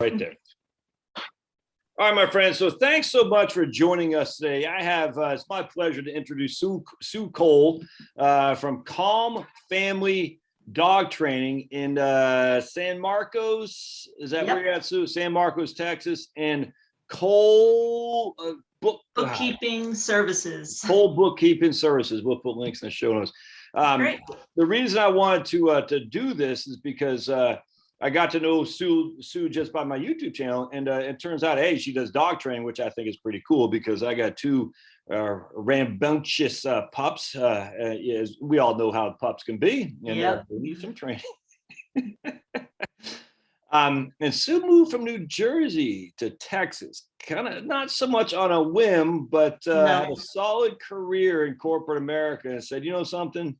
Right there. All right, my friends. So thanks so much for joining us today. I have, it's my pleasure to introduce Sue Cole from Calm Family Dog Training in San Marcos. Is that where you're at, Sue? San Marcos, Texas. And Cole Bookkeeping Services. Cole Bookkeeping Services. We'll put links in the show notes. Great. The reason I wanted to do this is because I got to know Sue just by my YouTube channel, and it turns out, hey, she does dog training, which I think is pretty cool because I got two rambunctious pups. As we all know how pups can be, and they need some training. And Sue moved from New Jersey to Texas, kind of not so much on a whim, but had a solid career in corporate America, and said, you know something,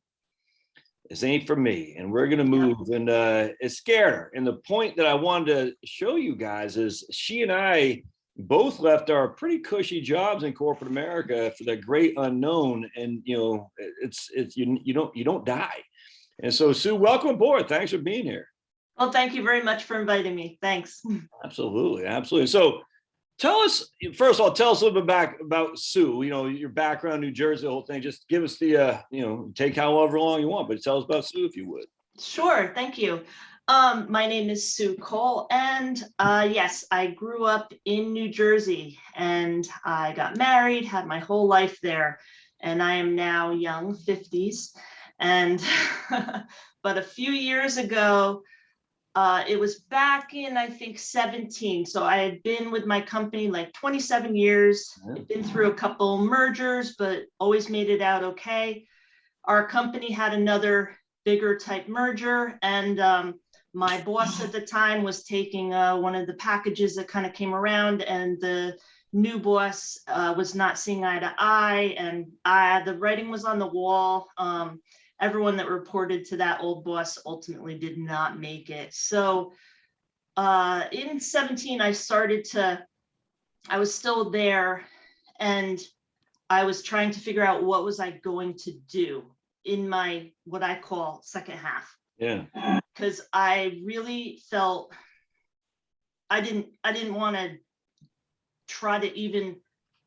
this ain't for me, and we're gonna move. And it scared her. And the point that I wanted to show you guys is she and I both left our pretty cushy jobs in corporate America for the great unknown. And it's you don't die. And so, Sue, welcome aboard. Thanks for being here. Well, thank you very much for inviting me. Thanks. Absolutely. So tell us, first of all, tell us a little bit about Sue, your background, New Jersey, the whole thing. Just give us the, take however long you want, but tell us about Sue if you would. Sure. Thank you. My name is Sue Cole, and yes, I grew up in New Jersey, and I got married, had my whole life there, and I am now young 50s. And but a few years ago, it was back in, I think, 17. So I had been with my company like 27 years. I'd been through a couple mergers, but always made it out okay. Our company had another bigger type merger, and my boss at the time was taking one of the packages that kind of came around, and the new boss was not seeing eye to eye, and the writing was on the wall. Everyone that reported to that old boss ultimately did not make it. So in 17, I was still there, and I was trying to figure out what was I going to do in my, what I call second half. Yeah. Because I really felt I didn't want to try to even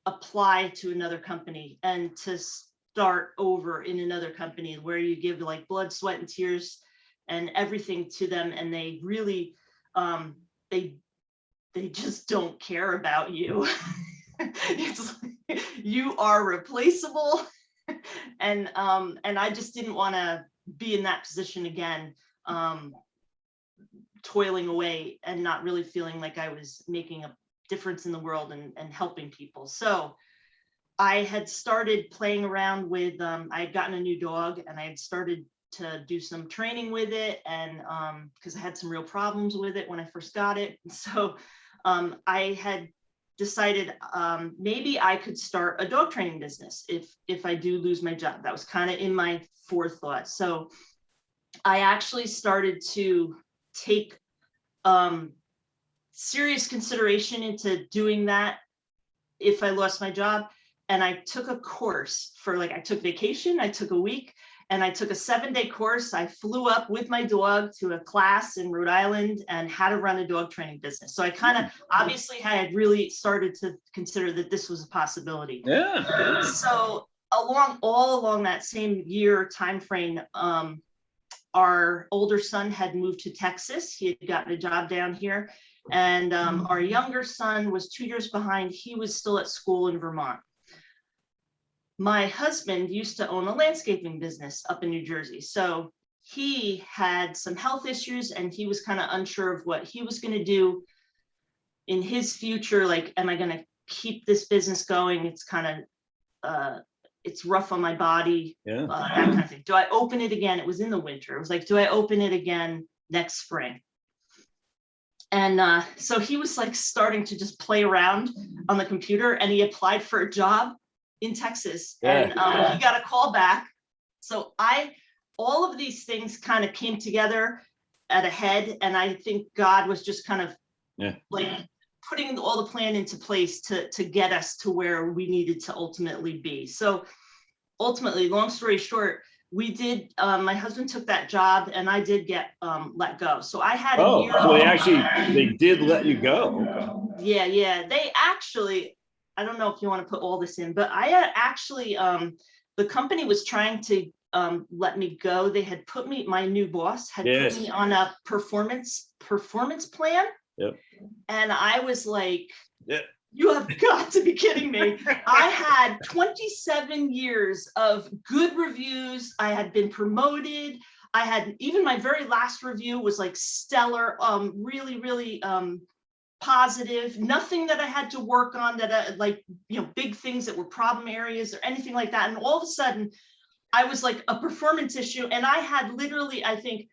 apply to another company and to start over in another company where you give like blood, sweat, and tears and everything to them, and they really they just don't care about you. It's like, you are replaceable. And I just didn't want to be in that position again, toiling away and not really feeling like I was making a difference in the world and helping people. So I had started playing around with, I had gotten a new dog, and I had started to do some training with it, and because I had some real problems with it when I first got it. So I had decided maybe I could start a dog training business if I do lose my job. That was kind of in my forethought. So I actually started to take serious consideration into doing that if I lost my job. And I took a course for I took vacation, I took a week, and I took a 7-day course. I flew up with my dog to a class in Rhode Island and how to run a dog training business. So I kind of, obviously I had really started to consider that this was a possibility. Yeah. So all along that same year timeframe, our older son had moved to Texas. He had gotten a job down here. And our younger son was 2 years behind. He was still at school in Vermont. My husband used to own a landscaping business up in New Jersey. So he had some health issues, and he was kind of unsure of what he was going to do in his future. Like, am I going to keep this business going? It's kind of, it's rough on my body, that kind of thing. Do I open it again? It was in the winter. It was like, do I open it again next spring? And so he was like starting to just play around on the computer, and he applied for a job in Texas, and he got a call back. So all of these things kind of came together at a head, and I think God was just kind of like putting all the plan into place to get us to where we needed to ultimately be. So ultimately, long story short, we did, my husband took that job and I did get let go. So I had a Oh, year. so they did let you go. Okay. Yeah. They actually, I don't know if you want to put all this in, but I had actually, the company was trying to let me go. They had put me, my new boss had put me on a performance plan. Yep. And I was like, Yep. you have got to be kidding me. I had 27 years of good reviews. I had been promoted. I had, even my very last review was like stellar, really positive. Nothing that I had to work on that I, like, big things that were problem areas or anything like that. And all of a sudden I was like a performance issue. And I had literally, I think,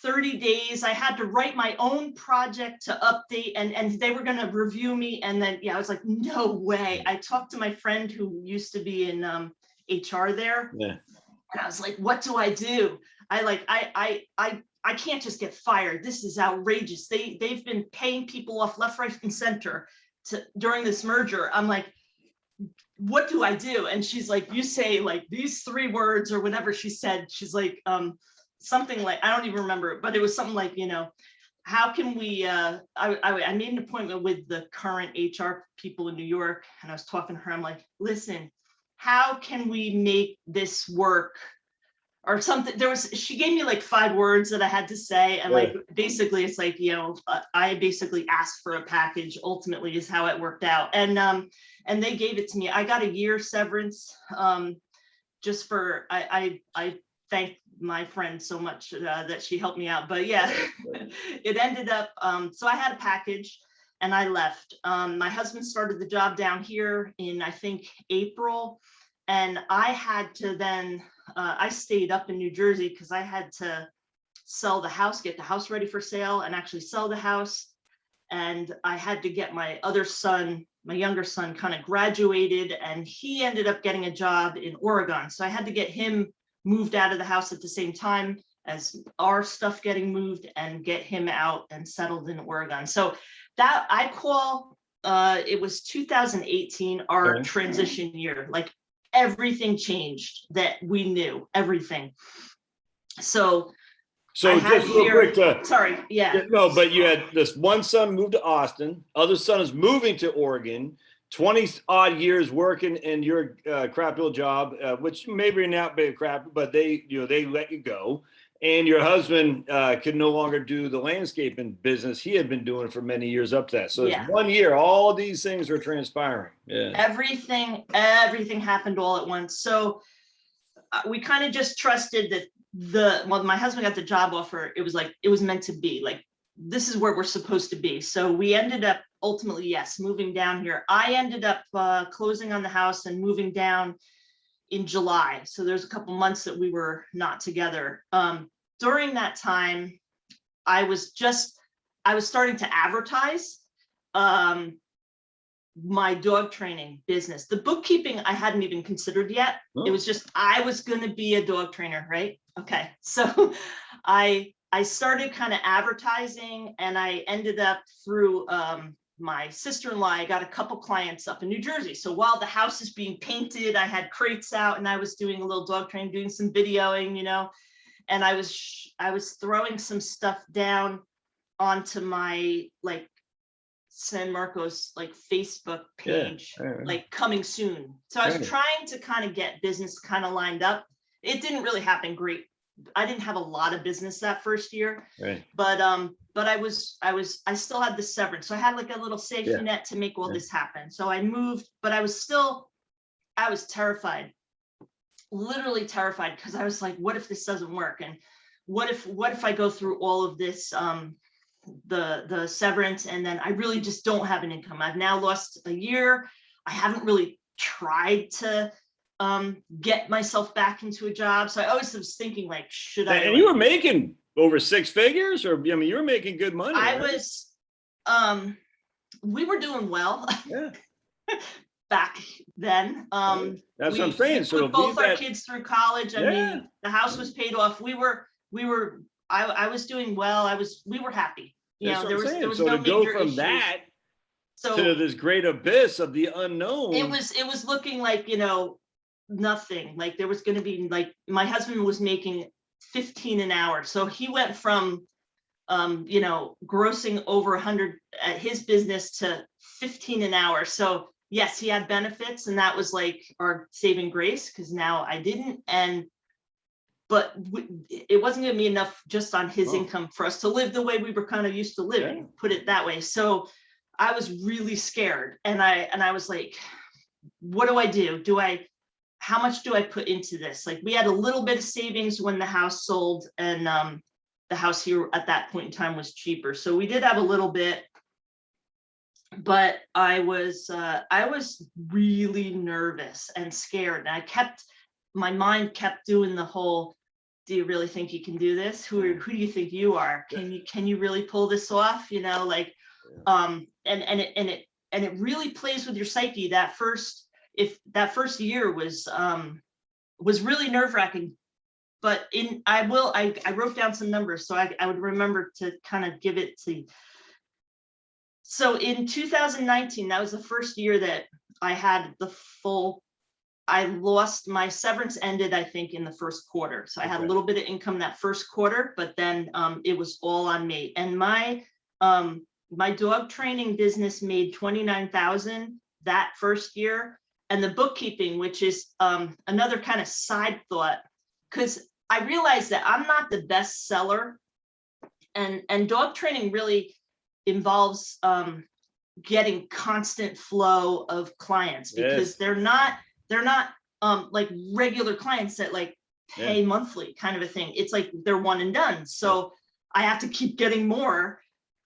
30 days. I had to write my own project to update, and they were going to review me. And then, I was like, no way. I talked to my friend who used to be in HR there. Yeah. And I was like, what do I do? I can't just get fired. This is outrageous. They've been paying people off left, right, and center during this merger. I'm like, what do I do? And she's like, you say like these 3 words or whatever she said. She's like, something like, I don't even remember it, but it was something like, how can we, I made an appointment with the current HR people in New York, and I was talking to her. I'm like, listen, how can we make this work? Or something. She gave me like 5 words that I had to say. And like, basically it's like, I basically asked for a package, ultimately is how it worked out. And they gave it to me. I got a year severance, just for, I thank my friend so much that she helped me out. But yeah, it ended up, so I had a package and I left. My husband started the job down here in, I think, April. And I had to then, I stayed up in New Jersey because I had to sell the house, get the house ready for sale and actually sell the house. And I had to get my other son, my younger son, kind of graduated, and he ended up getting a job in Oregon. So I had to get him moved out of the house at the same time as our stuff getting moved and get him out and settled in Oregon. So that I call, it was 2018, our transition year. Like, everything changed that we knew, everything. So just real quick, sorry, yeah. No, but you had this one son moved to Austin, other son is moving to Oregon, 20 odd years working in your crap little job, which maybe not be crap, but they let you go. And your husband could no longer do the landscaping business he had been doing for many years up to that. So it's 1 year, all these things are transpiring. Yeah. Everything happened all at once. So we kind of just trusted that my husband got the job offer. It was like, it was meant to be. Like, this is where we're supposed to be. So we ended up ultimately, moving down here. I ended up closing on the house and moving down in July. So there's a couple months that we were not together. During that time, I was starting to advertise my dog training business. The bookkeeping I hadn't even considered yet. Oh. It was just, I was going to be a dog trainer, right? Okay. So I started kind of advertising, and I ended up through my sister-in-law, I got a couple clients up in New Jersey. So while the house is being painted, I had crates out and I was doing a little dog training, doing some videoing, and I was throwing some stuff down onto my like San Marcos like Facebook page, like coming soon. So I was trying to kind of get business kind of lined up. It didn't really happen great. I didn't have a lot of business that first year, but I still had the severance. So I had like a little safety net to make all this happen. So I moved, but I was terrified, literally terrified, because I was like, what if this doesn't work? And what if I go through all of this, the severance, and then I really just don't have an income. I've now lost a year. I haven't really tried to get myself back into a job. So I always was thinking, like, should I? And you were making over 6 figures, or I mean, you were making good money. I was, we were doing well back then. That's what I'm saying. So both our kids through college. I mean, the house was paid off. I was doing well. We were happy. There was so no to go major from issues. that to this great abyss of the unknown. It was looking like, nothing. Like there was going to be like, my husband was making 15 an hour. So he went from, grossing over 100 at his business to 15 an hour. So yes, he had benefits, and that was like our saving grace, because now I didn't. But it wasn't going to be enough just on his income for us to live the way we were kind of used to living, put it that way. So I was really scared, and I was like, what do I do? How much do I put into this? Like, we had a little bit of savings when the house sold, and the house here at that point in time was cheaper. So we did have a little bit, but I was really nervous and scared. And my mind kept doing the whole, do you really think you can do this? Who do you think you are? Can you really pull this off? And it really plays with your psyche. That first year was really nerve-wracking. But I wrote down some numbers so I would remember to kind of give it to you. So in 2019, that was the first year that I had I lost my severance ended, I think, in the first quarter. So I had a little bit of income that first quarter, but then it was all on me. And my dog training business made $29,000 that first year. And the bookkeeping, which is another kind of side thought, because I realized that I'm not the best seller, and dog training really involves getting constant flow of clients, because they're not like regular clients that like pay monthly kind of a thing. It's like they're one and done. So I have to keep getting more.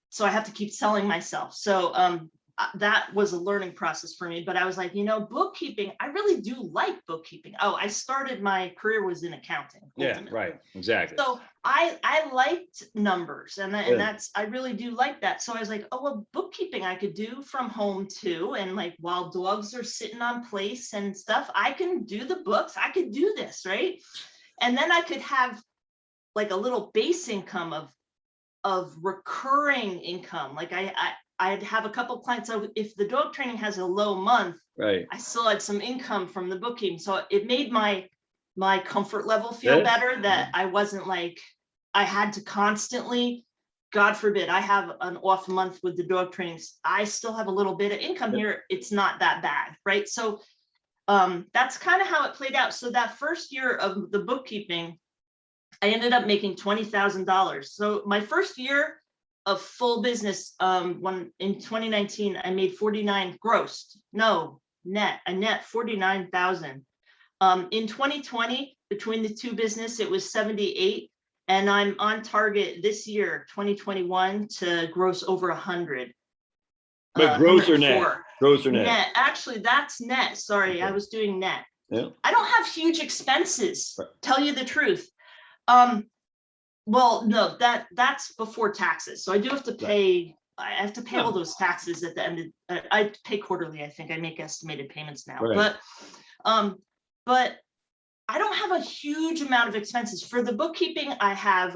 So I have to keep selling myself. So that was a learning process for me. But I was like, bookkeeping, I really do like bookkeeping. I started, my career was in accounting. Ultimately. Yeah, right. Exactly. So I liked numbers, and I really do like that. So I was like, oh, well, bookkeeping I could do from home too. And like, while dogs are sitting on place and stuff, I can do the books. I could do this, right? And then I could have like a little base income of recurring income. Like I'd have a couple clients. So if the dog training has a low month, right, I still had some income from the bookkeeping. So it made my comfort level feel better, that I wasn't like, I had to constantly, God forbid, I have an off month with the dog trainings, I still have a little bit of income here. It's not that bad, right? So that's kind of how it played out. So that first year of the bookkeeping, I ended up making $20,000. So my first year of full business, when in 2019, I made 49 gross, no, net, a net 49,000. In 2020, between the two business, it was 78. And I'm on target this year, 2021, to gross over 100. But gross or net? Gross or net? Net. Actually, that's net. Sorry, I was doing net. Yeah. I don't have huge expenses, tell you the truth. Well, no, that's before taxes. So I do have to pay, I have to pay all those taxes at the end of, I pay quarterly. I think I make estimated payments now, but I don't have a huge amount of expenses. For the bookkeeping, I have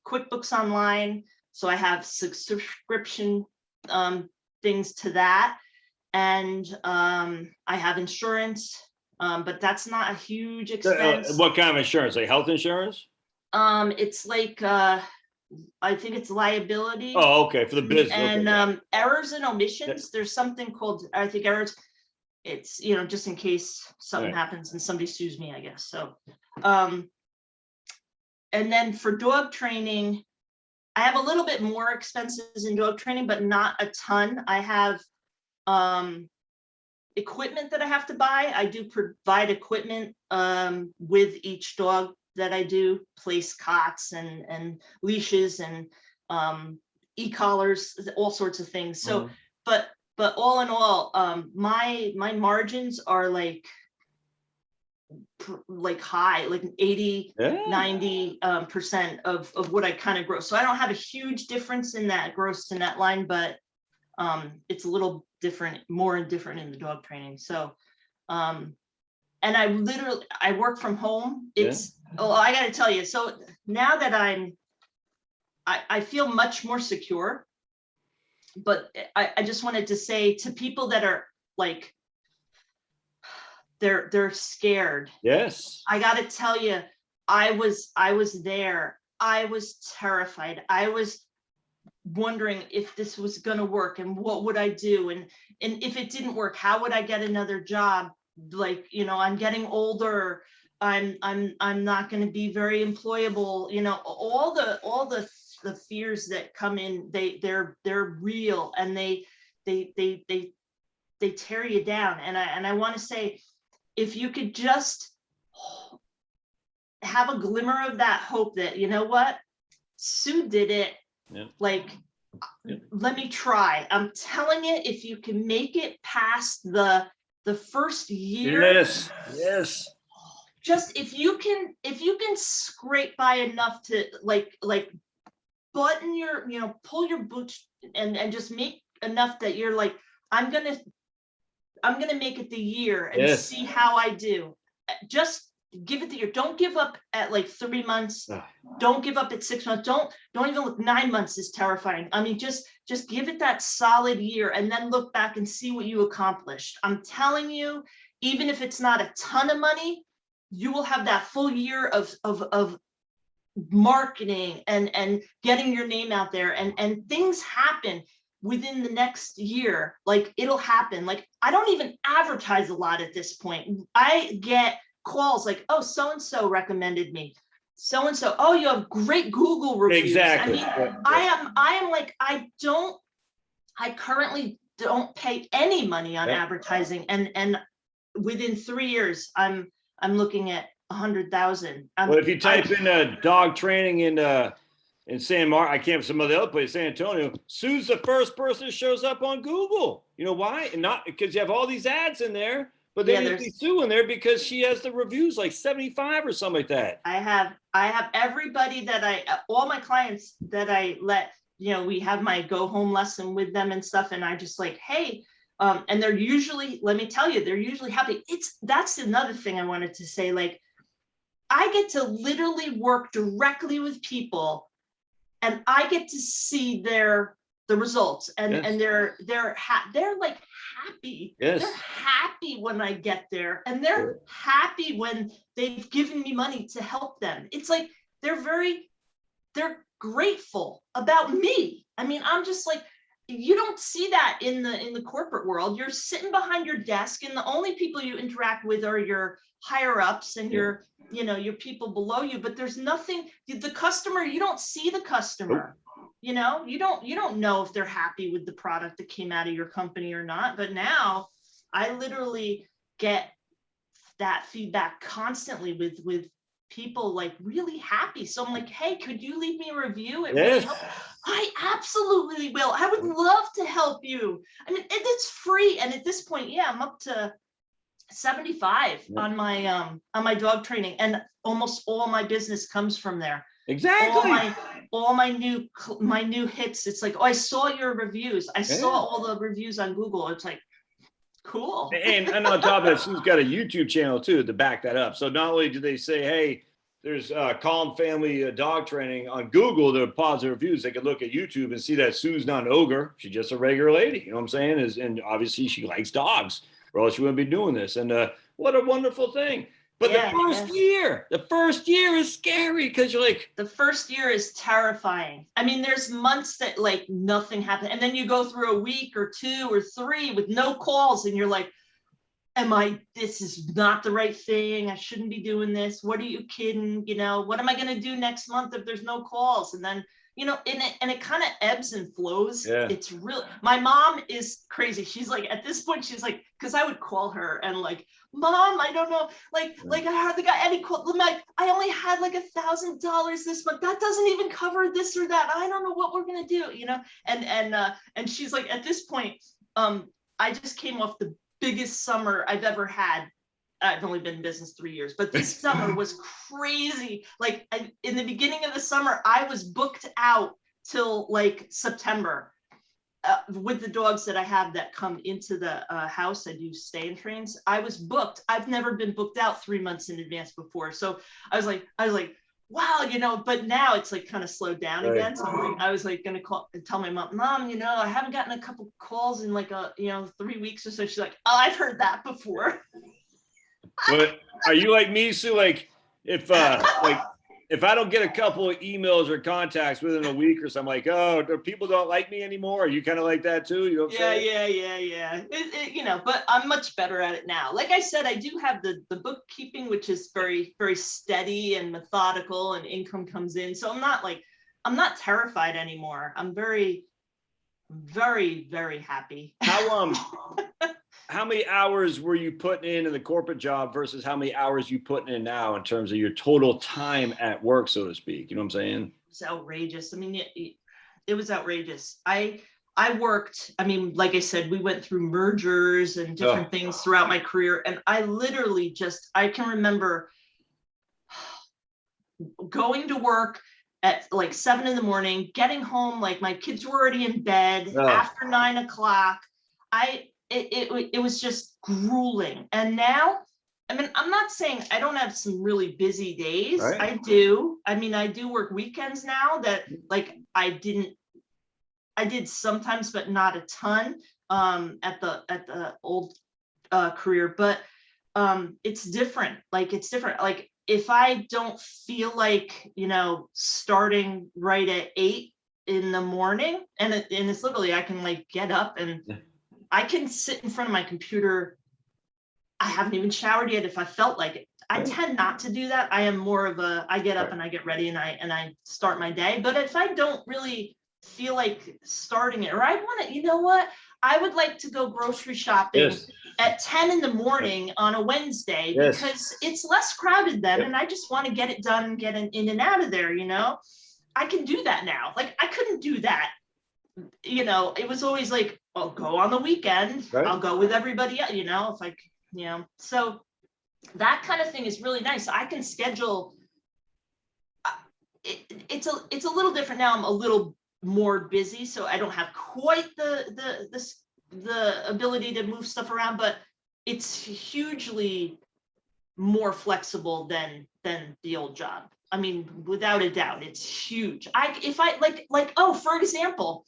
QuickBooks Online. So I have subscription things to that. And I have insurance, but that's not a huge expense. What kind of insurance? Like health insurance? It's like, I think it's liability. Oh, okay, for the business. And errors and omissions. There's something called, I think, errors. It's, just in case something happens and somebody sues me, I guess. So, and then for dog training, I have a little bit more expenses in dog training, but not a ton. I have equipment that I have to buy. I do provide equipment with each dog that I do, place cots and leashes and e-collars, all sorts of things. So, but all in all, my margins are like high, like 80, 90% of what I kind of gross. So I don't have a huge difference in that gross to net line, but it's a little different, more different in the dog training. So, and I work from home. I got to tell you, so now that I feel much more secure, but I just wanted to say to people that are like, they're scared. Yes. I got to tell you, I was there. I was terrified. I was wondering if this was going to work and what would I do, and if it didn't work, how would I get another job? Like, I'm getting older. I'm not going to be very employable. All the fears that come in, they're real, and they tear you down. And I want to say, if you could just have a glimmer of that hope that, you know what, Sue did it. Yeah. Like, let me try. I'm telling you, if you can make it past the first year. Yes. Just if you can scrape by enough to like button your, pull your boots and just make enough that you're like, I'm gonna make it the year and see how I do. Just give it the year. Don't give up at like 3 months. Don't give up at 6 months. Don't even look. 9 months is terrifying. I mean, just give it that solid year and then look back and see what you accomplished. I'm telling you, even if it's not a ton of money, you will have that full year of marketing and getting your name out there, and things happen within the next year. Like, it'll happen. Like, I don't even advertise a lot at this point. I get calls like, oh, so-and-so recommended me. So-and-so, oh, you have great Google reviews. Exactly. I mean, I am like, I currently don't pay any money on advertising. And within 3 years, I'm looking at 100,000. Well, if you type in dog training in San Mar, I can't, some of the other place, San Antonio, Sue's the first person that shows up on Google. You know why? And not because you have all these ads in there, but then you see Sue in there because she has the reviews like 75 or something like that. I have everybody that all my clients that I let, we have my go home lesson with them and stuff. And I just like, hey, and they're usually, let me tell you, they're usually happy. That's another thing I wanted to say. Like, I get to literally work directly with people, and I get to see the results, and they're like happy. Yes. They're happy when I get there, and they're happy when they've given me money to help them. It's like they're grateful about me. I mean, I'm just like, you don't see that in the corporate world. You're sitting behind your desk, and the only people you interact with are your higher ups and your people below you. But there's nothing, the customer, you don't see the customer. You don't know if they're happy with the product that came out of your company or not. But now I literally get that feedback constantly with people like really happy. So I'm like, hey, could you leave me a review? It really helps. I absolutely will. I would love to help you. I mean, it's free. And at this point, I'm up to 75 on my dog training, and almost all my business comes from there. Exactly. All my new hits. It's like, oh, I saw your reviews. I saw all the reviews on Google. It's like, cool. And on top of that, she's got a YouTube channel too to back that up. So not only do they say, hey, there's Calm Family dog training on Google, there are positive reviews. They could look at YouTube and see that Sue's not an ogre. She's just a regular lady. You know what I'm saying? And obviously she likes dogs, or else she wouldn't be doing this. And what a wonderful thing. But the first year is scary, because you're like, the first year is terrifying. I mean, there's months that like nothing happened. And then you go through a week or 2 or 3 with no calls, and you're like, this is not the right thing. I shouldn't be doing this. What are you kidding? What am I going to do next month if there's no calls? And then, and it kind of ebbs and flows. Yeah. It's real. My mom is crazy. She's like, at this point, she's like, because I would call her and like, Mom, I don't know. Like I hardly got any call. Like, I only had like $1,000 this month. That doesn't even cover this or that. I don't know what we're going to do, and she's like, at this point, I just came off the biggest summer I've ever had. I've only been in business 3 years, but this summer was crazy. Like, in the beginning of the summer, I was booked out till like September with the dogs that I have that come into the house. I do stay and trains. I was booked. I've never been booked out 3 months in advance before. So I was like, wow, but now it's like kind of slowed down again. So I was like going to call and tell my mom, I haven't gotten a couple calls in like 3 weeks or so. She's like, oh, I've heard that before. But are you like me, Sue? Like if I don't get a couple of emails or contacts within a week or something, like, oh, people don't like me anymore. Are you kind of like that too? You know what I'm saying? Yeah. But I'm much better at it now. Like I said, I do have the bookkeeping, which is very, very steady and methodical, and income comes in. So I'm not terrified anymore. I'm very, very, very happy. How many hours were you putting in the corporate job versus how many hours you putting in now in terms of your total time at work, so to speak? You know what I'm saying? It's outrageous. I mean, it was outrageous. I worked, I mean, like I said, we went through mergers and different things throughout my career. And I literally I can remember going to work at like 7 a.m, getting home, like my kids were already in bed after 9 o'clock. It was just grueling. And now, I mean, I'm not saying I don't have some really busy days. Right. I do. I mean, I do work weekends now that like I did sometimes, but not a ton at the old career. But it's different. Like it's different. Like if I don't feel like, starting right at 8 in the morning, and it's literally, I can like get up and I can sit in front of my computer. I haven't even showered yet if I felt like it. I tend not to do that. I am more of I get up and I get ready and I start my day. But if I don't really feel like starting it, or I want to, you know what? I would like to go grocery shopping at 10 in the morning on a Wednesday because it's less crowded then. And I just want to get it done and get in and out of there, I can do that now. Like I couldn't do that. It was always like, I'll go on the weekend. I'll go with everybody else, if I, so that kind of thing is really nice. I can schedule. It's a little different now. I'm a little more busy, so I don't have quite the ability to move stuff around, but it's hugely more flexible than the old job. I mean, without a doubt, it's huge. If I for example,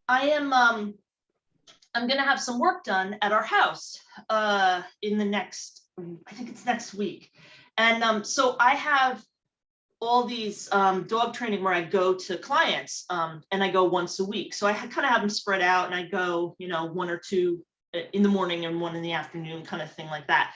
I'm going to have some work done at our house in the next, I think it's next week. And so I have all these dog training where I go to clients and I go once a week. So I kind of have them spread out and I go, one or two in the morning and one in the afternoon, kind of thing like that.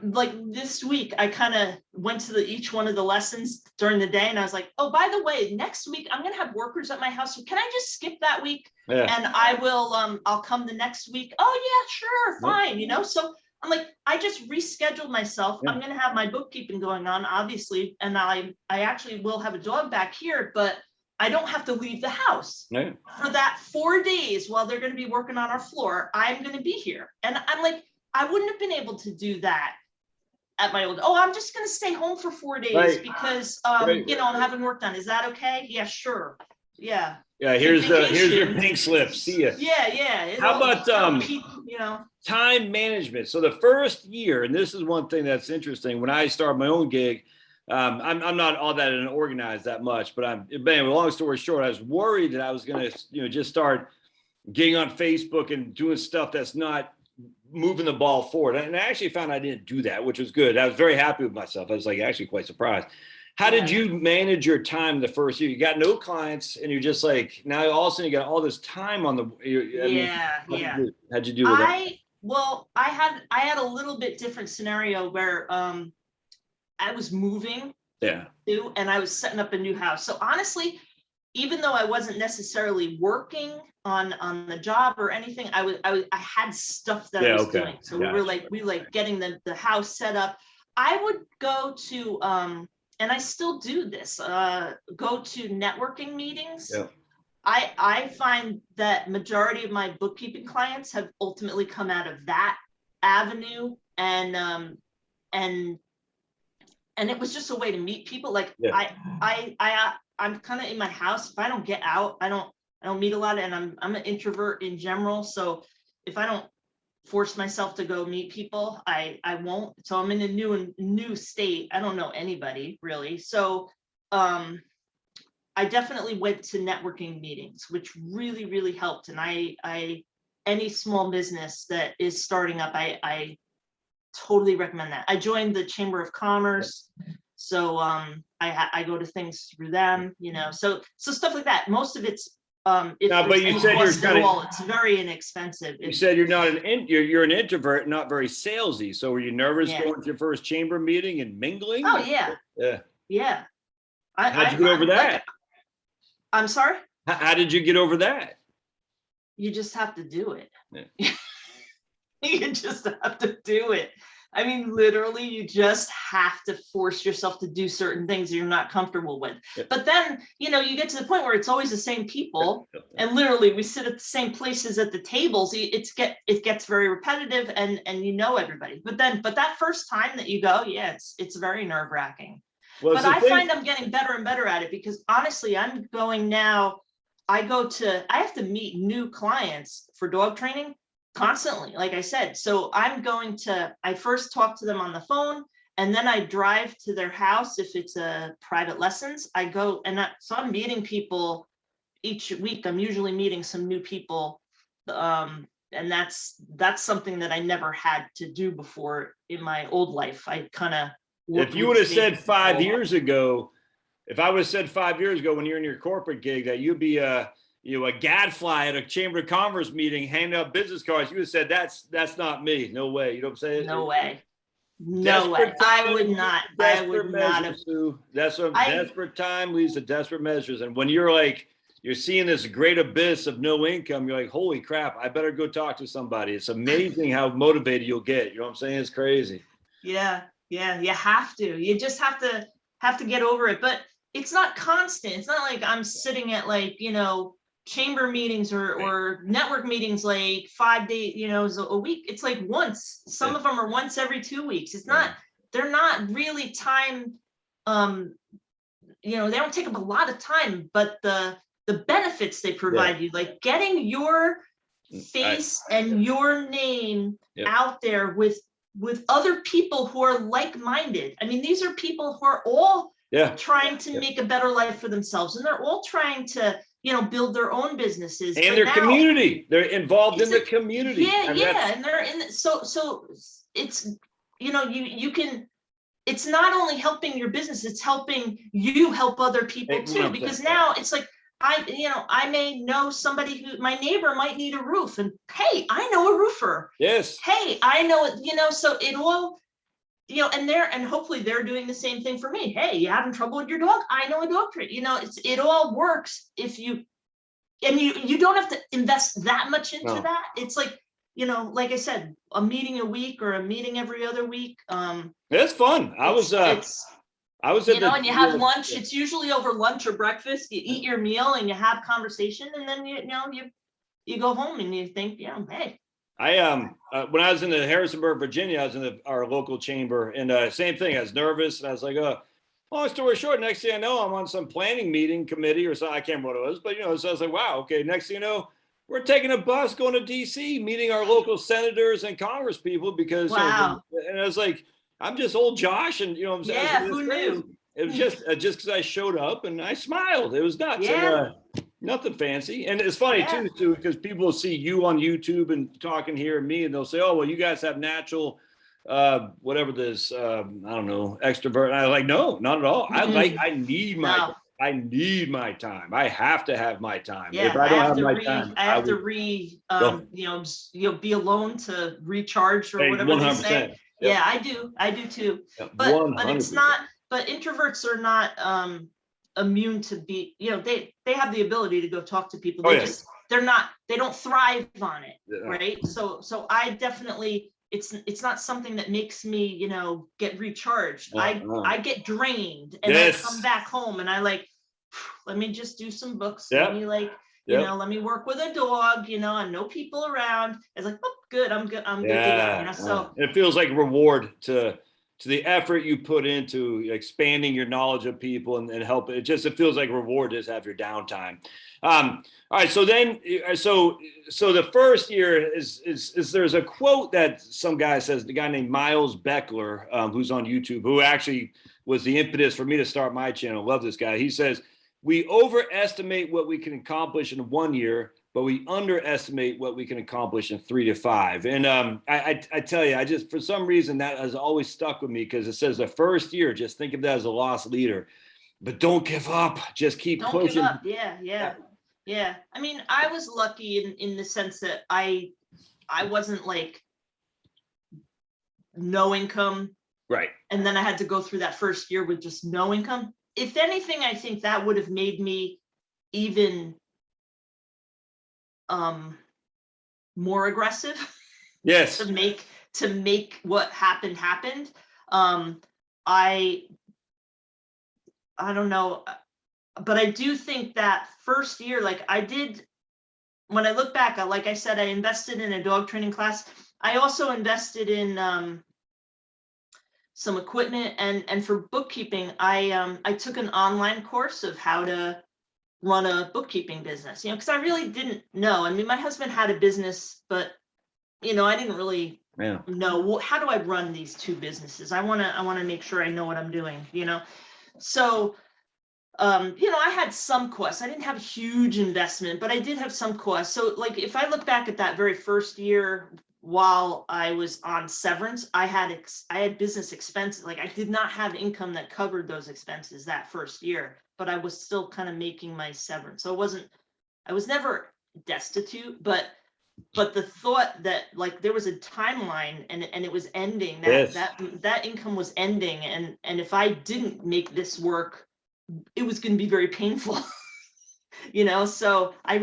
Like this week, I kind of went to each one of the lessons during the day and I was like, oh, by the way, next week, I'm going to have workers at my house. So can I just skip that week? And I will, I'll come the next week. Oh yeah, sure. Fine. So I'm like, I just rescheduled myself. I'm going to have my bookkeeping going on, obviously. And I actually will have a dog back here, but I don't have to leave the house for that 4 days while they're going to be working on our floor. I'm going to be here. And I'm like, I wouldn't have been able to do that at my old, I'm just going to stay home for 4 days because, I'm having work done. Is that okay? Yeah, sure. Yeah. Yeah. Here's your pink slip. See ya. Yeah. How about, time management? So the first year, and this is one thing that's interesting, when I started my own gig, I'm not all that organized that much, but long story short, I was worried that I was going to, just start getting on Facebook and doing stuff that's not moving the ball forward. And I actually found I didn't do that, which was good. I was very happy with myself. I was like actually quite surprised. How did you manage your time the first year? You got no clients and you're just like, now all of a sudden you got all this time on the, how'd you do with that? Well, I had a little bit different scenario where I was moving too, and I was setting up a new house. So honestly, even though I wasn't necessarily working on the job or anything, I had stuff that I was doing. So we were getting the house set up. I would go to and I still do this, go to networking meetings. I find that majority of my bookkeeping clients have ultimately come out of that avenue, and it was just a way to meet people. Like I'm kind of in my house. If I don't get out, I don't meet a lot, and I'm an introvert in general. So if I don't force myself to go meet people, I won't. So I'm in a new state. I don't know anybody really. So I definitely went to networking meetings, which really, really helped. And I any small business that is starting up, I totally recommend that. I joined the Chamber of Commerce, so I go to things through them, you know, so stuff like that. Most of it's if Now, there's but you any said you're cost at kind of, all, it's very inexpensive. you said you're not you're an introvert, not very salesy. So were you nervous Yeah. going to your first chamber meeting and mingling? Oh yeah, Yeah. yeah. How'd you get over that? Like, I'm sorry. How did you get over that? You just have to do it. Yeah. You just have to do it. I mean, literally, you just have to force yourself to do certain things you're not comfortable with. Yep. But then, you know, you get to the point where it's always the same people, and literally we sit at the same places at the tables. It gets very repetitive, and you know everybody. But that first time that you go, yeah, it's very nerve-wracking. Well, but I find I'm getting better and better at it, because honestly, I'm going now. I have to meet new clients for dog training constantly, like I said. So I first talk to them on the phone, and then I drive to their house. If it's a private lessons, I go, so I'm meeting people each week. I'm usually meeting some new people. And that's something that I never had to do before in my old life. I kind of, if you would have said 5 years ago, if I would have said 5 years ago when you're in your corporate gig that you'd be a gadfly at a Chamber of Commerce meeting handing out business cards, you would have said that's not me. No way. You know what I'm saying? No way. No way. I would not have. Sue. That's a desperate time leads to desperate measures. And when you're seeing this great abyss of no income, you're like, holy crap, I better go talk to somebody. It's amazing how motivated you'll get. You know what I'm saying? It's crazy. Yeah. You have to. You just have to get over it. But it's not constant. It's not like I'm sitting at chamber meetings or network meetings like 5 days, a week. It's like once. Some of them are once every 2 weeks. It's not. They're not really time. They don't take up a lot of time, but the benefits they provide you, like getting your face and your name out there with other people who are like-minded. I mean, these are people who are all trying to make a better life for themselves, and they're all trying to build their own businesses and their community. They're involved in the community. And they're in. So it's you can. It's not only helping your business; it's helping you help other people too. Because now it's like I may know somebody who my neighbor might need a roof, and hey, I know a roofer. Yes. Hey, I know it. So it all. And hopefully they're doing the same thing for me. Hey, you having trouble with your dog? I know a dog trainer. It all works if you don't have to invest that much into that. It's like, like I said, a meeting a week or a meeting every other week. It's fun. I was at and you have lunch. It's usually over lunch or breakfast. You eat your meal and you have conversation, and then you go home and you think, hey. When I was in the Harrisonburg, Virginia, I was in our local chamber, and same thing. I was nervous, and I was like, long story short, next thing I know, I'm on some planning meeting committee or something. I can't remember what it was, but so I was like, wow, okay. Next thing you know, we're taking a bus going to DC, meeting our local senators and Congress people because, wow. And I was like, I'm just old Josh, and I'm saying, who knew? It was just because I showed up and I smiled. It was nuts. Yeah. And, nothing fancy. And it's funny too, because people will see you on YouTube and talking here and me, and they'll say, oh, well, you guys have natural, whatever this, I don't know, extrovert. And I'm like, no, not at all. I need my time. I have to have my time. Yeah, if I don't have my time, I have to be alone to recharge or whatever 100%. They say. Yep. Yeah, I do too. Yep. But it's not, but introverts are not, immune to be, they have the ability to go talk to people. They don't thrive on it, right? So I definitely, it's not something that makes me, get recharged. I get drained, and I come back home and I let me just do some books. Let me let me work with a dog, and no people around. It's like, oh, good, I'm good to go. So it feels like reward to the effort you put into expanding your knowledge of people and help it feels like reward to have your downtime. All right. So then, so the first year is there's a quote that some guy says, the guy named Miles Beckler, who's on YouTube, who actually was the impetus for me to start my channel. Love this guy. He says, we overestimate what we can accomplish in 1 year, but we underestimate what we can accomplish in 3 to 5. And I tell you, I just, for some reason, that has always stuck with me, because it says the first year, just think of that as a lost leader, but don't give up. Just keep Don't pushing. give up. Yeah. I mean, I was lucky in the sense that I wasn't like no income. Right. And then I had to go through that first year with just no income. If anything, I think that would have made me even more aggressive. Yes. to make what happened. I don't know, but I do think that first year, like I did, when I look back, like I said, I invested in a dog training class. I also invested in some equipment, and for bookkeeping, I took an online course of how to run a bookkeeping business, because I really didn't know. I mean, my husband had a business, but I didn't really know how do I run these two businesses. I want to make sure I know what I'm doing, So, I had some costs. I didn't have a huge investment, but I did have some costs. So like, if I look back at that very first year, while I was on severance, I had business expenses. Like I did not have income that covered those expenses that first year, but I was still kind of making my severance. So I was never destitute, but the thought that like there was a timeline and it was ending, that income was ending, and if I didn't make this work, it was going to be very painful. So I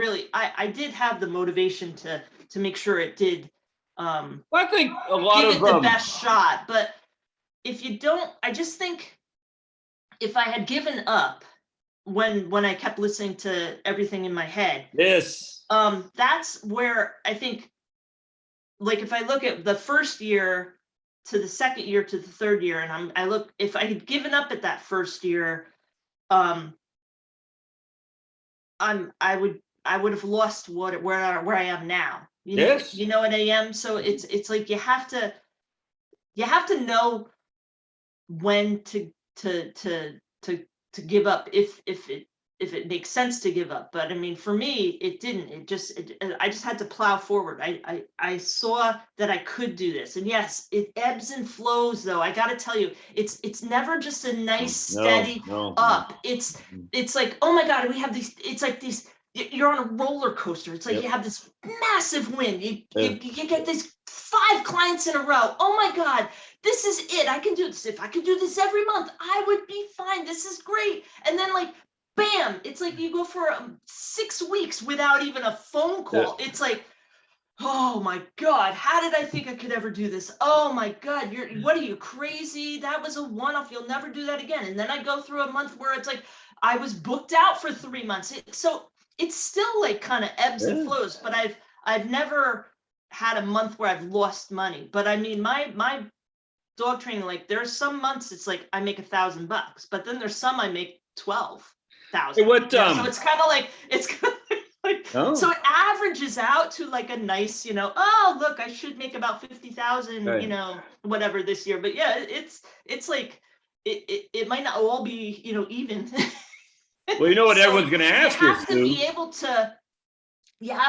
did have the motivation to make sure it did I think a lot give of it the best shot. But if you don't, I just think if I had given up when I kept listening to everything in my head, that's where I think, like if I look at the first year to the second year to the third year, and I look, if I had given up at that first year, I would have lost where I am now. You know what I am. So it's like you have to know when to give up if it makes sense to give up. But I mean, for me, it didn't. I just had to plow forward. I saw that I could do this, and yes, it ebbs and flows. Though I got to tell you, it's never just a nice steady up. It's like, oh my God, we have these. It's like these. You're on a roller coaster. It's like you have this massive win. You get these 5 clients in a row. Oh my God, this is it. I can do this. If I could do this every month, I would be fine. This is great. And then like, bam, it's like you go for 6 weeks without even a phone call. It's like, oh my God, how did I think I could ever do this? Oh my God, what are you, crazy? That was a one-off. You'll never do that again. And then I go through a month where it's like I was booked out for 3 months. So it's still like kind of ebbs and flows, but I've never had a month where I've lost money. But I mean, my dog training, like there's some months it's like I make $1,000, but then there's some I make 12,000. So it's kind of like so it averages out to like a nice, oh look, I should make about 50,000, whatever this year. But yeah, it's like it might not all be even. Well, you know what, so everyone's going to ask you. You have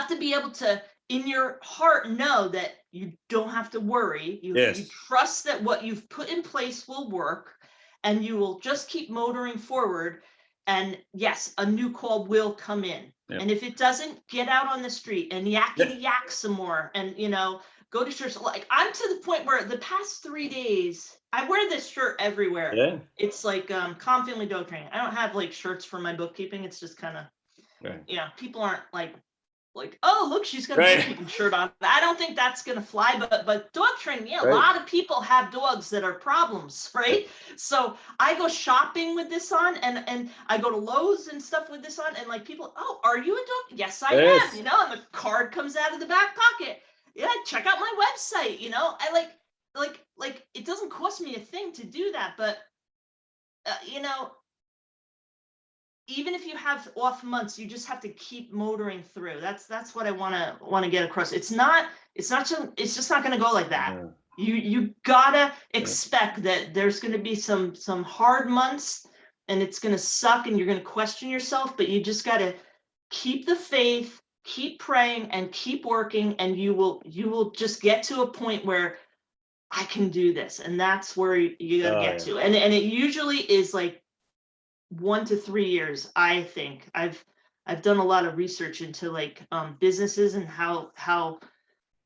to be able to, in your heart, know that you don't have to worry. You trust that what you've put in place will work, and you will just keep motoring forward. And yes, a new call will come in. And if it doesn't, get out on the street and yakety yak some more, and go to church. Like I'm to the point where the past 3 days, I wear this shirt everywhere. It's like Calm Family Dog Training. I don't have like shirts for my bookkeeping. It's just kind of, people aren't like, oh, look, she's got a bookkeeping shirt on. I don't think that's going to fly, but dog training, a lot of people have dogs that are problems, right? So I go shopping with this on, and I go to Lowe's and stuff with this on, and like people, oh, are you a dog? Yes, I am, and the card comes out of the back pocket. Yeah, check out my website, I like it doesn't cost me a thing to do that, but even if you have off months, you just have to keep motoring through. That's what I want to get across. It's just not going to go like that. You gotta expect that there's going to be some hard months, and it's going to suck, and you're going to question yourself, but you just got to keep the faith, keep praying and keep working, and you will just get to a point where I can do this. And that's where you got to Oh, get yeah. to. And it usually is like 1 to 3 years. I think I've done a lot of research into like businesses and how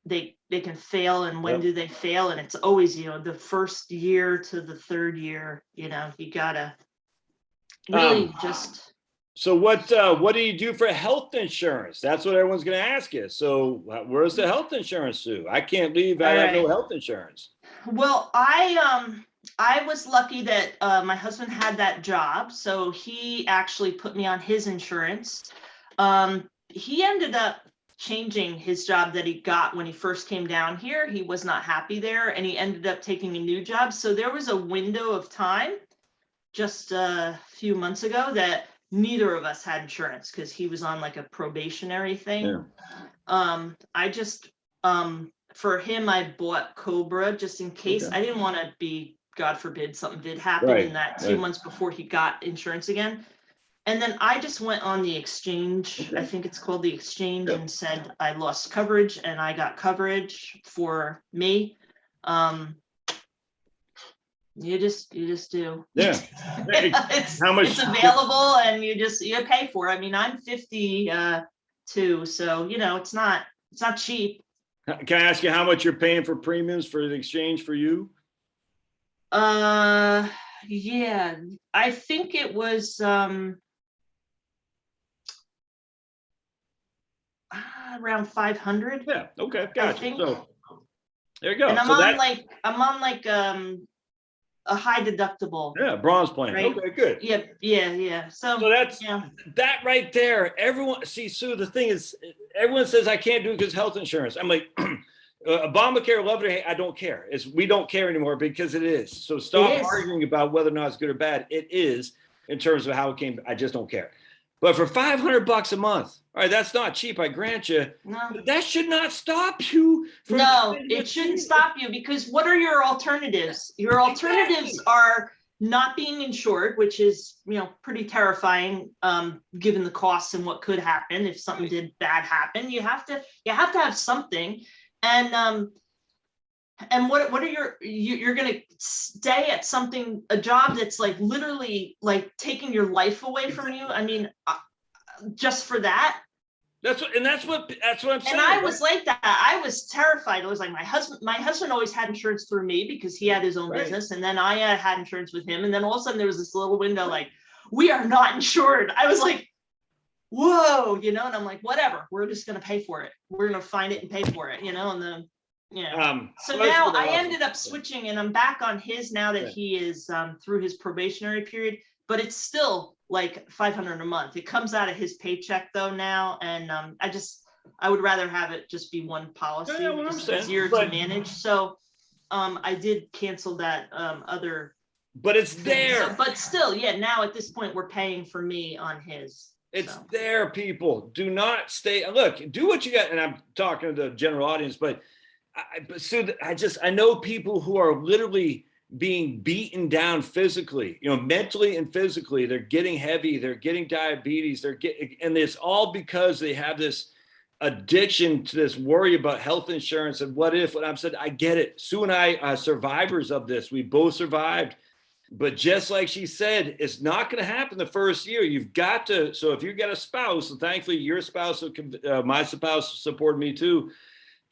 they can fail and when Yep. do they fail. And it's always, the first year to the third year, you gotta really just. So what do you do for health insurance? That's what everyone's going to ask you. So where's the health insurance, Sue? I can't believe I have no health insurance. Well, I was lucky that my husband had that job, so he actually put me on his insurance. He ended up changing his job that he got when he first came down here. He was not happy there, and he ended up taking a new job. So there was a window of time just a few months ago that neither of us had insurance because he was on like a probationary thing. Yeah. I just for him, I bought Cobra just in case. Okay. I didn't want to be, God forbid, something did happen Right, in that 2 right. months before he got insurance again. And then I just went on the exchange, Okay. I think it's called the exchange, Yep. and said I lost coverage, and I got coverage for me. You just do. Yeah. It's How much? it's available, and you pay for it. I mean, I'm 52, so it's not cheap. Can I ask you how much you're paying for premiums for the exchange for you? Yeah, I think it was around 500. Yeah. Okay. Gotcha. So there you go. And I'm So on like a high deductible. yeah, bronze plan. Right? Okay, good. Yeah. So that's that right there. Everyone, see, Sue, the thing is, everyone says I can't do it because health insurance. I'm like, Obamacare, love it or hate, I don't care. We don't care anymore because it is. So stop arguing about whether or not it's good or bad. It is in terms of how it came. I just don't care. But for $500 a month, all right, that's not cheap, I grant you. No. But that should not stop you from. No, it shouldn't stop you, because what are your alternatives? Your alternatives are not being insured, which is, pretty terrifying, given the costs and what could happen if something did bad happen. You have to have something. And what are you're going to stay at something, a job that's like literally like taking your life away from you. I mean, just for that. That's what I'm saying. And I was like that. I was terrified. It was like my husband always had insurance through me because he had his own business. And then I had insurance with him. And then all of a sudden there was this little window, like, we are not insured. I was like, whoa, and I'm like, whatever, we're just going to pay for it. We're going to find it and pay for it, and then, so now I ended up switching, and I'm back on his now that he is through his probationary period, but it's still like $500 a month. It comes out of his paycheck though now. And I would rather have it just be one policy. It's easier to manage. So I did cancel that other. But it's there. So, but still, now at this point, we're paying for me on his. It's there, people. Do not stay. Look, do what you got. And I'm talking to the general audience, but Sue, I know people who are literally being beaten down physically, mentally and physically. They're getting heavy. They're getting diabetes. And it's all because they have this addiction to this worry about health insurance and what if. And I've said, I get it. Sue and I are survivors of this. We both survived. But just like she said, it's not going to happen the first year. You've got to. So if you got a spouse, and thankfully your spouse, my spouse supported me too.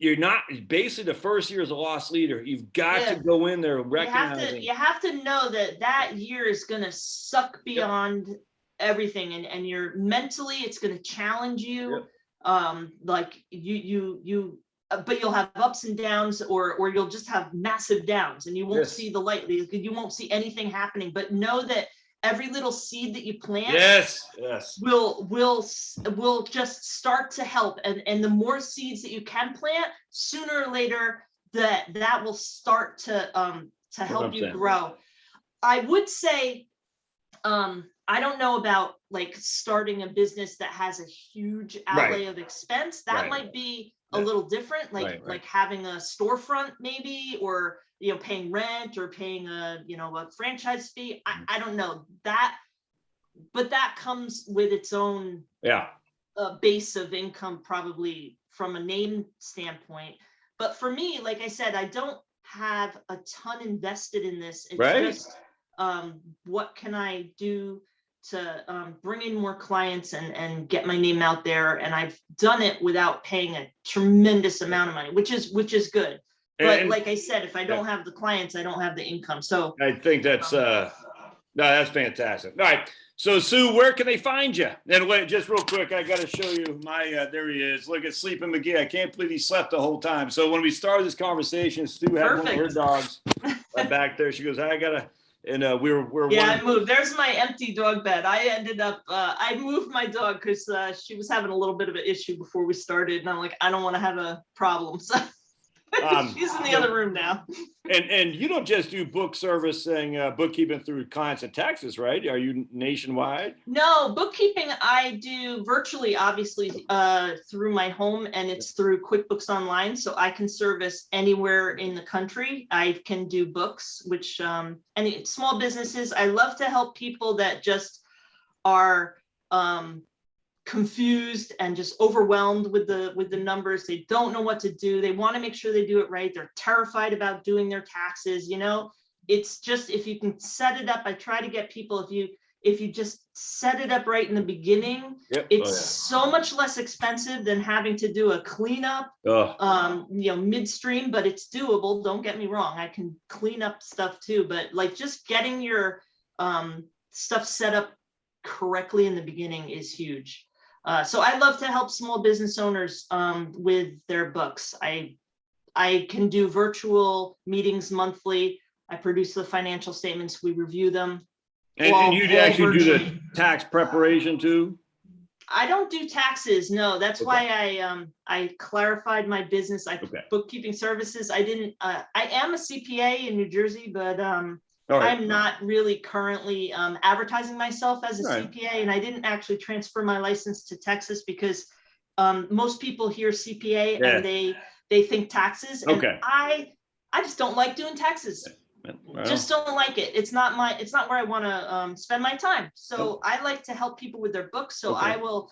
You're not, basically the first year is a lost leader. You've got to go in there recognizing. You have to know that year is going to suck beyond everything, and you're mentally, it's going to challenge you. Like you but you'll have ups and downs, or you'll just have massive downs, and you won't see the light. You won't see anything happening. But know that every little seed that you plant will just start to help. And the more seeds that you can plant, sooner or later that will start to help you grow. I would say, I don't know about like starting a business that has a huge outlay of expense. That might be a little different, like having a storefront maybe, or paying rent, or paying a franchise fee. I don't know that, but that comes with its own a base of income probably from a name standpoint. But for me, like I said, I don't have a ton invested in this. It's Right. just what can I do to bring in more clients and get my name out there. And I've done it without paying a tremendous amount of money, which is good. But And like I said, if I don't have the clients, I don't have the income. So I think that's no, that's fantastic. All right. So Sue, where can they find you? And wait, just real quick, I got to show you my, there he is. Look at Sleeping McGee. I can't believe he slept the whole time. So when we started this conversation, Sue had one of her dogs back there. She goes, I gotta, and we're yeah, I moved. There's my empty dog bed. I ended up, I moved my dog because she was having a little bit of an issue before we started. And I'm like, I don't want to have a problem. So she's in the other room now. And you don't just do book servicing, bookkeeping through clients in Texas, right? Are you nationwide? No, bookkeeping I do virtually, obviously, through my home, and it's through QuickBooks Online. So I can service anywhere in the country. I can do books, which any small businesses. I love to help people that just are confused and just overwhelmed with the numbers. They don't know what to do. They want to make sure they do it right. They're terrified about doing their taxes. You know, it's just, if you can set it up, I try to get people, if you just set it up right in the beginning, it's so much less expensive than having to do a cleanup, midstream, but it's doable. Don't get me wrong. I can clean up stuff too, but like just getting your stuff set up correctly in the beginning is huge. So I love to help small business owners with their books. I can do virtual meetings monthly. I produce the financial statements. We review them. And you actually do the tax preparation too? I don't do taxes. No, that's why I clarified my business. Bookkeeping services. I didn't. I am a CPA in New Jersey, but I'm not really currently advertising myself as a CPA, and I didn't actually transfer my license to Texas because most people hear CPA and they think taxes, and I just don't like doing taxes. Just don't like it. It's not where I want to spend my time. So I like to help people with their books. So I will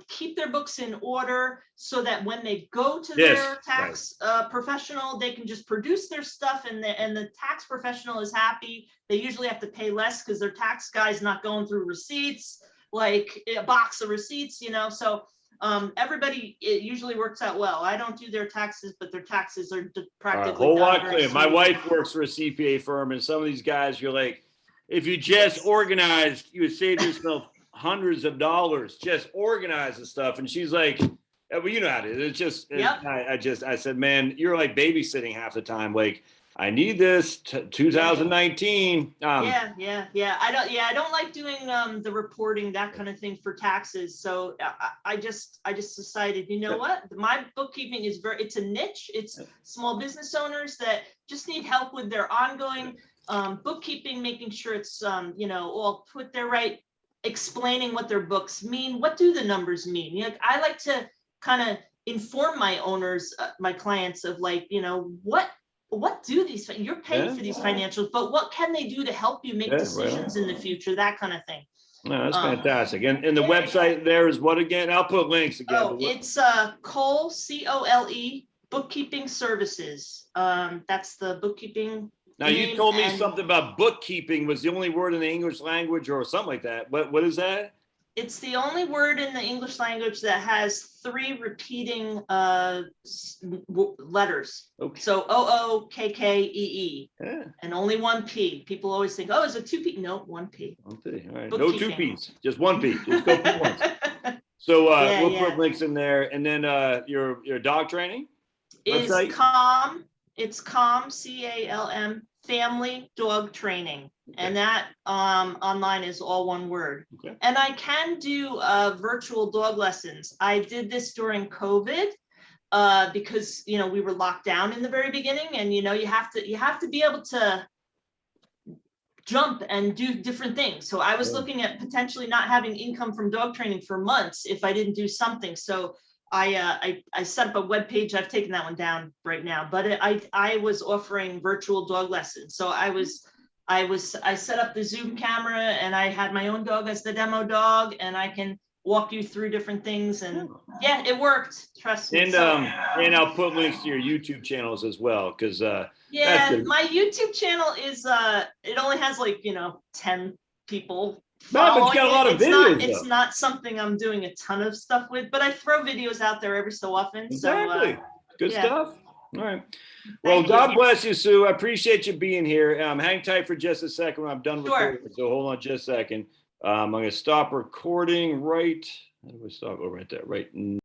keep their books in order so that when they go to their tax professional, they can just produce their stuff, and the tax professional is happy. They usually have to pay less because their tax guy's not going through receipts, like a box of receipts, you know. So everybody, it usually works out well. I don't do their taxes, but their taxes are practically whole lot clear. My wife works for a CPA firm, and some of these guys, you're like, if you just organized, you would save yourself hundreds of dollars. Just organize the stuff. And she's like, well, you know how it is. It's just, I said, man, you're like babysitting half the time. Like, I need this 2019. I don't like doing the reporting, that kind of thing for taxes. So I just decided, you know what, my bookkeeping is it's a niche. It's small business owners that just need help with their ongoing bookkeeping, making sure it's all put there right, explaining what their books mean. What do the numbers mean? You know, I like to kind of inform my owners, my clients, of like, you know, what do these, you're paying for these financials, but what can they do to help you make decisions in the future, that kind of thing. No, that's fantastic. And the website there is what again? I'll put links again. It's Cole, COLE, bookkeeping services. That's the bookkeeping. Now you told me something about bookkeeping was the only word in the English language or something like that. What is that? It's the only word in the English language that has 3 repeating letters. Okay. So OOKKEE, and only 1 P. People always think, oh, is it 2 P? No, 1 P. 1 P. All right. No 2 Ps, just 1 P. Just go through once. So we'll put links in there, and then your dog training is website? CALM. It's CALM, CALM, Family Dog Training. And that online is all one word. And I can do virtual dog lessons. I did this during COVID because, you know, we were locked down in the very beginning, and, you know, you have to be able to jump and do different things. So I was looking at potentially not having income from dog training for months if I didn't do something. So I set up a web page. I've taken that one down right now, but I was offering virtual dog lessons. So I set up the Zoom camera, and I had my own dog as the demo dog, and I can walk you through different things. And yeah, it worked. Trust me. And and I'll put links to your YouTube channels as well, because yeah, my YouTube channel is it only has like 10 people but it's following got a it. lot of videos. It's not something I'm doing a ton of stuff with, but I throw videos out there every so often. Exactly. So Good yeah. stuff. All right. Well, God bless you, Sue. I appreciate you being here. Hang tight for just a second. I'm done recording, so hold on just a second. I'm going to stop recording right. How do we stop? Oh, right there. Right.